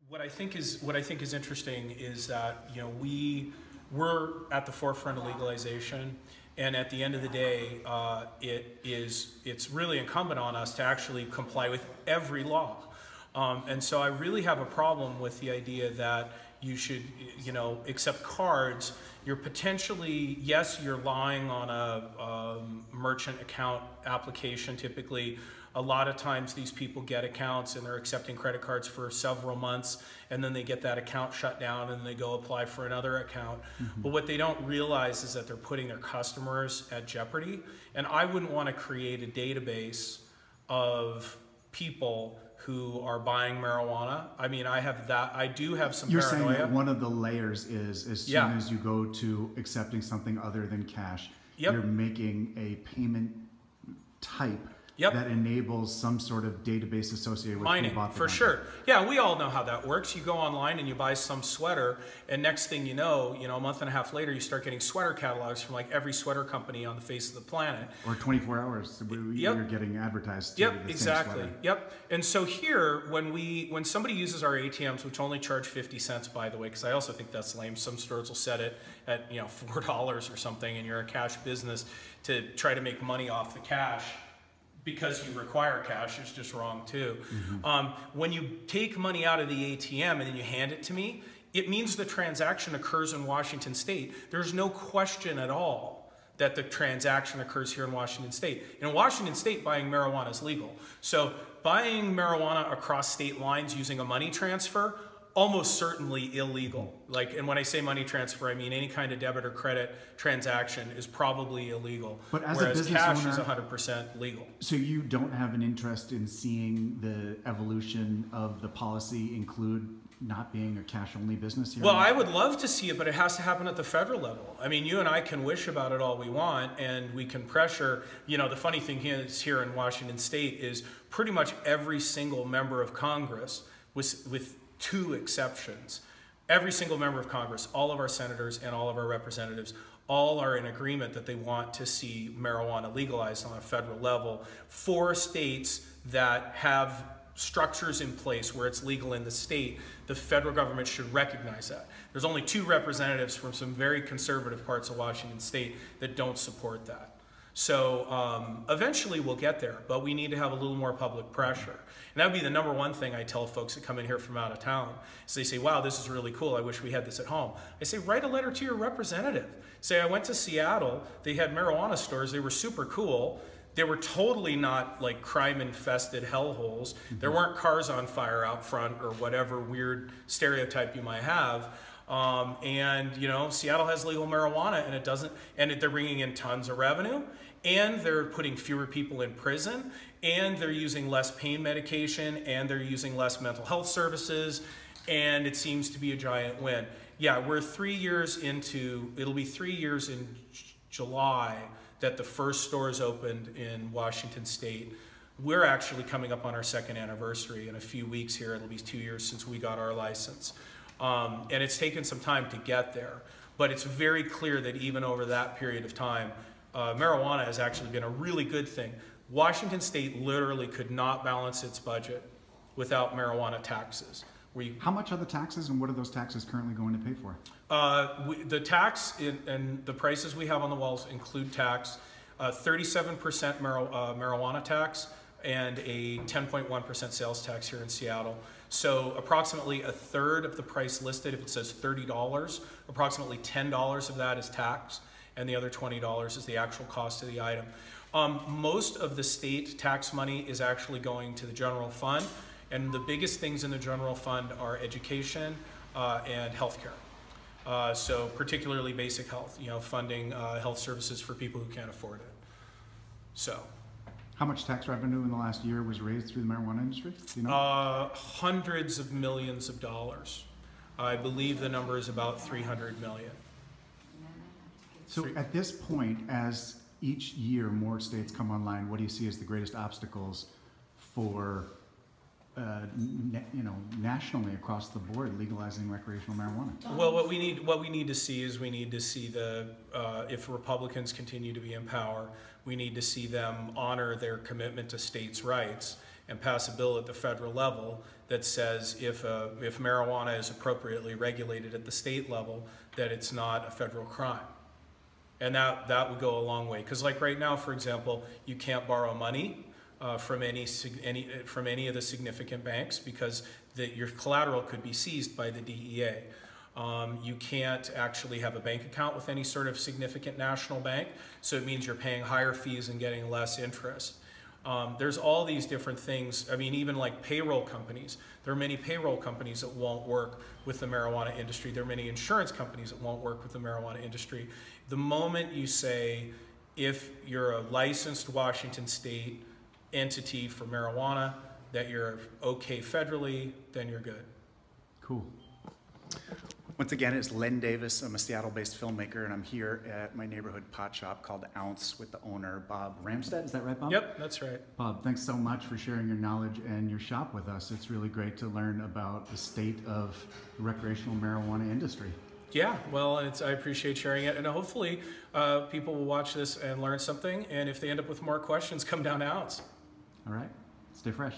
What I think is interesting is that we're at the forefront of legalization, and at the end of the day, it's really incumbent on us to actually comply with every law. And so I really have a problem with the idea that you should, accept cards. You're potentially, yes, you're lying on a merchant account application typically. A lot of times these people get accounts and they're accepting credit cards for several months, and then they get that account shut down and they go apply for another account. Mm-hmm. But what they don't realize is that they're putting their customers at jeopardy. And I wouldn't want to create a database of people who are buying marijuana. I mean, I do have some You're paranoia. saying that one of the layers is as soon as you go to accepting something other than cash, you're making a payment type that enables some sort of database associated with mining, for sure. Yeah, we all know how that works. You go online and you buy some sweater, and next thing you know, a month and a half later, you start getting sweater catalogs from like every sweater company on the face of the planet. Or 24 hours, you're getting advertised to the exactly. same sweater. Yep. And so here, when somebody uses our ATMs, which only charge 50 cents, by the way, because I also think that's lame. Some stores will set it at $4 or something, and you're a cash business to try to make money off the cash. Because you require cash is just wrong too. Mm-hmm. When you take money out of the ATM and then you hand it to me, it means the transaction occurs in Washington State. There's no question at all that the transaction occurs here in Washington State. In Washington State, buying marijuana is legal. So buying marijuana across state lines using a money transfer, almost certainly illegal. And when I say money transfer, I mean any kind of debit or credit transaction is probably illegal. But as whereas a business cash owner, is 100% legal. So you don't have an interest in seeing the evolution of the policy include not being a cash-only business here? Well, I would love to see it, but it has to happen at the federal level. I mean, you and I can wish about it all we want, and we can pressure. The funny thing is here in Washington State is pretty much every single member of Congress, with two exceptions, every single member of Congress, all of our senators and all of our representatives, all are in agreement that they want to see marijuana legalized on a federal level for states that have structures in place where it's legal in the state. The federal government should recognize that. There's only two representatives from some very conservative parts of Washington State that don't support that. So eventually we'll get there, but we need to have a little more public pressure. And that would be the number one thing I tell folks that come in here from out of town. So they say, wow, this is really cool. I wish we had this at home. I say, write a letter to your representative. Say, I went to Seattle. They had marijuana stores. They were super cool. They were totally not like crime-infested hellholes. Mm-hmm. There weren't cars on fire out front or whatever weird stereotype you might have. Seattle has legal marijuana, and they're bringing in tons of revenue, and they're putting fewer people in prison, and they're using less pain medication, and they're using less mental health services, and it seems to be a giant win. Yeah, we're 3 years into, it'll be 3 years in July that the first stores opened in Washington State. We're actually coming up on our second anniversary in a few weeks here. It'll be 2 years since we got our license. And it's taken some time to get there, but it's very clear that even over that period of time, marijuana has actually been a really good thing. Washington State literally could not balance its budget without marijuana taxes. How much are the taxes, and what are those taxes currently going to pay for? The tax and the prices we have on the walls include tax, 37% marijuana tax, and a 10.1% sales tax here in Seattle. So approximately a third of the price listed, if it says $30, approximately $10 of that is tax, and the other $20 is the actual cost of the item. Most of the state tax money is actually going to the general fund, and the biggest things in the general fund are education and healthcare. So particularly basic health, funding health services for people who can't afford it. So. How much tax revenue in the last year was raised through the marijuana industry? Do you know? Hundreds of millions of dollars. I believe the number is about 300 million. So at this point, as each year more states come online, what do you see as the greatest obstacles for, nationally across the board legalizing recreational marijuana? Well, what we need to see is if Republicans continue to be in power, we need to see them honor their commitment to states' rights. and pass a bill at the federal level that says if marijuana is appropriately regulated at the state level, that it's not a federal crime. And that would go a long way. Because like right now, for example, you can't borrow money from any of the significant banks because your collateral could be seized by the DEA. You can't actually have a bank account with any sort of significant national bank, so it means you're paying higher fees and getting less interest. There's all these different things. I mean, even like payroll companies. There are many payroll companies that won't work with the marijuana industry. There are many insurance companies that won't work with the marijuana industry. The moment you say, if you're a licensed Washington State entity for marijuana, that you're okay federally, then you're good. Cool. Once again, it's Len Davis. I'm a Seattle-based filmmaker, and I'm here at my neighborhood pot shop called The Ounce with the owner, Bob Ramstad. Is that right, Bob? Yep, that's right. Bob, thanks so much for sharing your knowledge and your shop with us. It's really great to learn about the state of the recreational marijuana industry. Yeah, well, I appreciate sharing it, and hopefully people will watch this and learn something, and if they end up with more questions, come down to Ounce. All right, stay fresh.